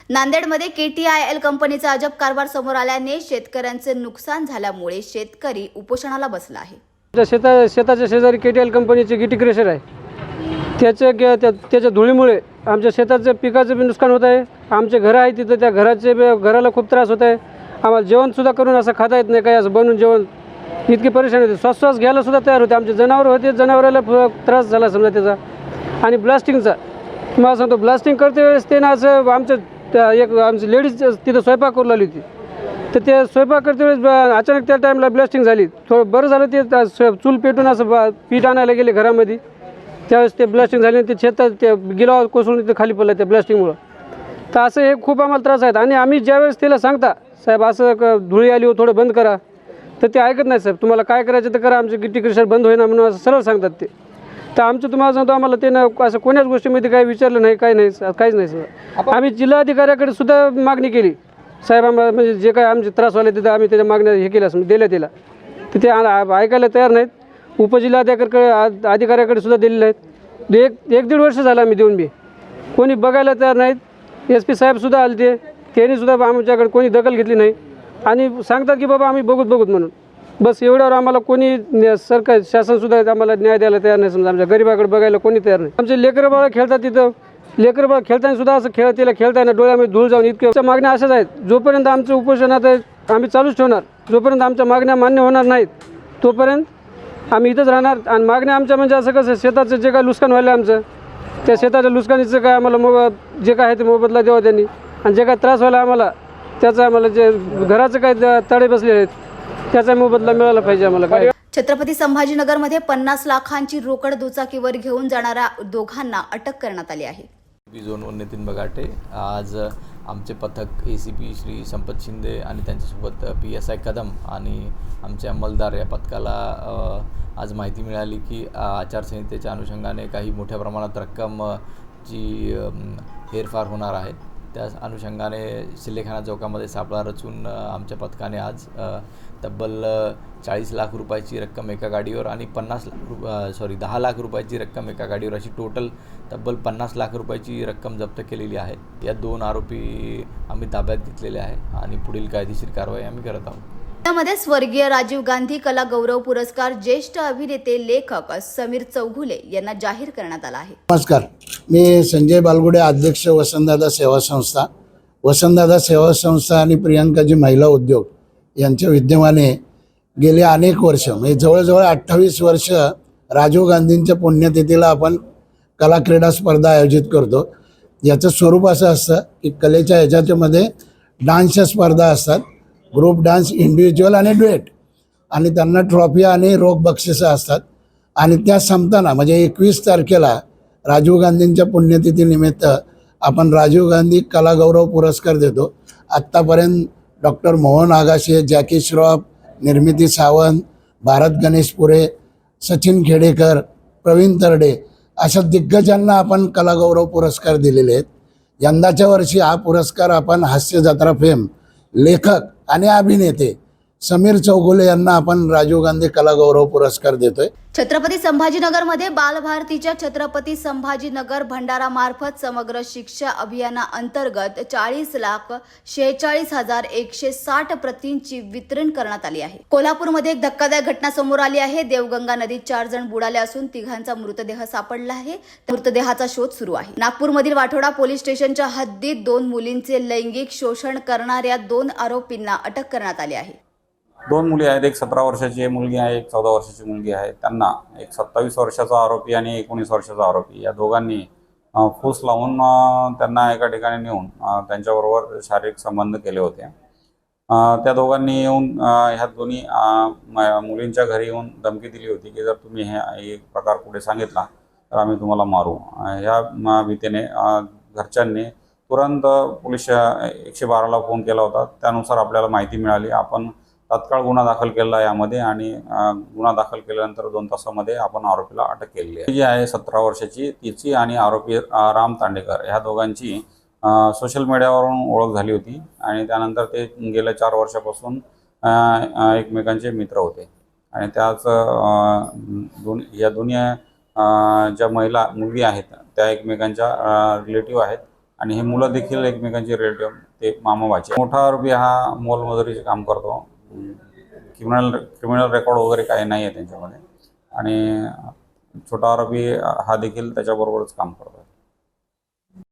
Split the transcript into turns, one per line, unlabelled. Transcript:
नांदेडमध्ये KTIL कंपनीचा अजब कारभार समोर आल्याने शेतकऱ्यांचे नुकसान झाल्यामुळे शेतकरी उपोषणाला बसला आहे।
शेताच्या शेजारी KTIL कंपनीचे गिटी क्रेशर आहे। त्याच्या धुळीमुळे आमच्या शेताच्या पिकाचं बी नुकसान होत आहे। आमचे घर आहे तिथं, त्या घराला खूप त्रास होत आहे। आम्हाला जेवणसुद्धा करून असं खाता येत नाही, काही असं बनवून जेवण इतकी परेशानी होते। श्वास घ्यायला सुद्धा तयार होते। आमचे जनावर होते, जनावराला त्रास झाला समजा त्याचा। आणि ब्लास्टिंगचा तुम्हाला सांगतो, ब्लास्टिंग करते वेळेस ते ना असं आमची लेडीज तिथं स्वयंपाक करू लागली होती, तर ते स्वयंपाक करते वेळेस अचानक त्या टाईमला ब्लास्टिंग झाली। थोडं बरं झालं ते चूल पेटून असं पीठ आणायला गेले घरामध्ये, त्यावेळेस ते ब्लास्टिंग झाले। ते शेतात ते गिलावा कोसळून तिथं खाली पडलं त्या ब्लास्टिंगमुळं। तर असं हे खूप आम्हाला त्रास आहेत। आणि आम्ही ज्यावेळेस त्याला सांगता साहेब असं धुळी आली हो थोडं बंद करा, तर ते ऐकत नाही। साहेब तुम्हाला काय करायचं तर करा, आमचे गिट्टी क्रेशर बंद होईना म्हणून असं सरळ सांगतात ते। तर आमचं तुम्हाला सांगतो, आम्हाला ते ना असं कोण्याच गोष्टीमध्ये काही विचारलं नाही, काही नाही, काहीच नाही सर। आम्ही जिल्हाधिकाऱ्याकडे सुद्धा मागणी केली, साहेब आम्हाला म्हणजे जे काय आमचे त्रास व्हायला तिथं आम्ही त्याच्या मागण्या हे केल्या दिल्या त्याला, तर ते ऐकायला तयार नाहीत। उपजिल्हाधिकाऱ्याकडे सुद्धा दिलेले आहेत। एक दीड वर्ष झालं आम्ही देऊन बी कोणी बघायला तयार नाहीत। SP साहेबसुद्धा आले ते, त्यांनी सुद्धा आमच्याकडे कोणी दखल घेतली नाही आणि सांगतात की बाबा आम्ही बघूत म्हणून। बस एवढ्यावर आम्हाला कोणी सरकार शासनसुद्धा आम्हाला न्याय द्यायला तयार नाही। समजा आमच्या गरीबाकडे बघायला कोणी तयार नाही। आमचे लेकरं बाळं खेळतात तिथं, लेकरं बाळं खेळताना सुद्धा असं खेळताना डोळ्यामध्ये धूळ जाऊन इतक्या मागण्या अशाच आहेत। जोपर्यंत आमचं उपोषणात आम्ही चालूच ठेवणार, जोपर्यंत आमच्या मागण्या मान्य होणार नाहीत तोपर्यंत आम्ही इथंच राहणार। आणि मागण्या आमच्या म्हणजे असं कसं शेताचं जे काय नुकसान व्हायला आमचं, त्या शेताच्या नुकसानीचं काय आम्हाला जे काय आहे ते मोबदला द्यावा त्यांनी। आणि जे काय त्रास व्हायला आम्हाला त्याचा, आम्हाला जे घराचं काय तडे बसले आहेत त्याचा मोबदला मिळाला पाहिजे आम्हाला।
छत्रपती संभाजीनगरमध्ये 50 लाखांची रोकड दुचाकीवर घेऊन जाणाऱ्या दोघांना अटक करण्यात आली आहे।
झोन 1 नितीन बगाटे आज आमचे पथक ACP श्री संपत शिंदे आणि त्यांच्यासोबत PSI कदम आणि आमचे अंमलदार या पथकाला आज माहिती मिळाली की आचारसंहितेच्या अनुषंगाने काही मोठ्या प्रमाणात रक्कम जी हेरफार होणार आहे, त्या अनुषंगाने सिल्लेखाना चौकामध्ये सापळा रचून आमच्या पथकाने आज तब्बल 40 लाख रुपयाची रक्कम एका गाडीवर आणि 10 लाख रुपयाची रक्कम एका गाडीवर, अशी टोटल तब्बल 50 लाख रुपयाची रक्कम जप्त केलेली आहे। या 2 आरोपी आम्ही ताब्यात घेतलेले आहे आणि पुढील कायदेशीर कारवाई आम्ही करत आहोत।
त्यामध्ये स्वर्गीय राजीव गांधी कला गौरव पुरस्कार ज्येष्ठ अभिनेते लेखक समीर चौघुले यांना जाहीर करण्यात आला आहे।
नमस्कार, मी संजय बालगुडे, अध्यक्ष वसंतदादा सेवा संस्था। वसंतदादा सेवा संस्था आणि प्रियंकाजी महिला उद्योग यांच्या विद्यमाने गेले अनेक वर्ष म्हणजे जवळजवळ 28 वर्ष राजीव गांधींच्या पुण्यतिथीला आपण कला क्रीडा स्पर्धा आयोजित करतो। याचं स्वरूप असं असतं की कलेच्या ह्याच्यामध्ये डान्सच्या स्पर्धा असतात, ग्रुप डान्स, इंडिव्हिज्युअल आणि ड्युएट, आणि त्यांना ट्रॉफी आणि रोख बक्षिसं असतात। आणि त्या संपताना म्हणजे 21 तारखेला राजीव गांधींच्या पुण्यतिथीनिमित्त आपण राजीव गांधी कला गौरव पुरस्कार देतो। आत्तापर्यंत डॉक्टर मोहन आगाशे, जॅकी श्रॉफ, निर्मिती सावंत, भारत गणेशपुरे, सचिन खेडेकर, प्रवीण तरडे अशा दिग्गजांना आपण कला गौरव पुरस्कार दिलेले आहेत। यंदाच्या वर्षी हा पुरस्कार आपण हास्य जत्रा फेम लेखक आणि अभिनेते समीर चौघुले यांना आपण राजीव गांधी कला गौरव पुरस्कार देतोय।
छत्रपती संभाजीनगरमध्ये बालभारतीच्या छत्रपती संभाजीनगर भंडारा मार्फत समग्र शिक्षा अभियानाअंतर्गत 40,46,160 प्रतींची वितरण करण्यात आली आहे। कोल्हापूरमध्ये एक धक्कादायक घटना समोर आली आहे। देवगंगा नदीत 4 जण बुडाले असून 3घांचा मृतदेह सापडला आहे। मृतदेहाचा शोध सुरू आहे। नागपूरमधील वाठोडा पोलीस स्टेशनच्या हद्दीत 2 मुलींचे लैंगिक शोषण करणाऱ्या 2 आरोपींना अटक करण्यात आली आहे।
2 मुली आहेत, एक 17 वर्षाची मुलगी आहे, एक 14 वर्षाची मुलगी आहे। त्यांना एक 27 वर्षाचा आरोपी आणि 19 वर्षाचा आरोपी या दोघांनी फूस लावून त्यांना एका ठिकाणी नेऊन त्यांच्याबरोबर शारीरिक संबंध केले होते। त्या दोघांनी येऊन ह्या दोन्ही मुलींच्या घरी येऊन धमकी दिली होती की जर तुम्ही हे प्रकार पुढे सांगितला तर आम्ही तुम्हाला मारू। ह्या भीतीने घरच्यांनी तुरंत पोलीस 112ला फोन केला होता। त्यानुसार आपल्याला माहिती मिळाली, आपण तात्काळ गुन्हा दाखल केला यामध्ये आणि गुन्हा दाखल केल्यानंतर 2 तासामध्ये आपण आरोपीला अटक केली आहे। जी आहे 17 वर्षाची, तिची आणि आरोपी राम तांडेकर ह्या दोघांची सोशल मीडियावरून ओळख झाली होती आणि त्यानंतर ते गेल्या 4 वर्षापासून एकमेकांचे मित्र होते। आणि त्याच या दोन्ही ज्या मुली आहेत त्या एकमेकांच्या रिलेटिव्ह आहेत आणि हे मुलं देखील एकमेकांचे रिलेटिव्ह, ते मामा भाचे. मोठा आरोपी हा मोलमजुरीचे काम करतो. क्रिमिनल रेकॉर्ड वगैरे काही नाही आहे त्यांच्यामध्ये. आणि छोटा आरोपी हा देखील त्याच्याबरोबरच काम करतो.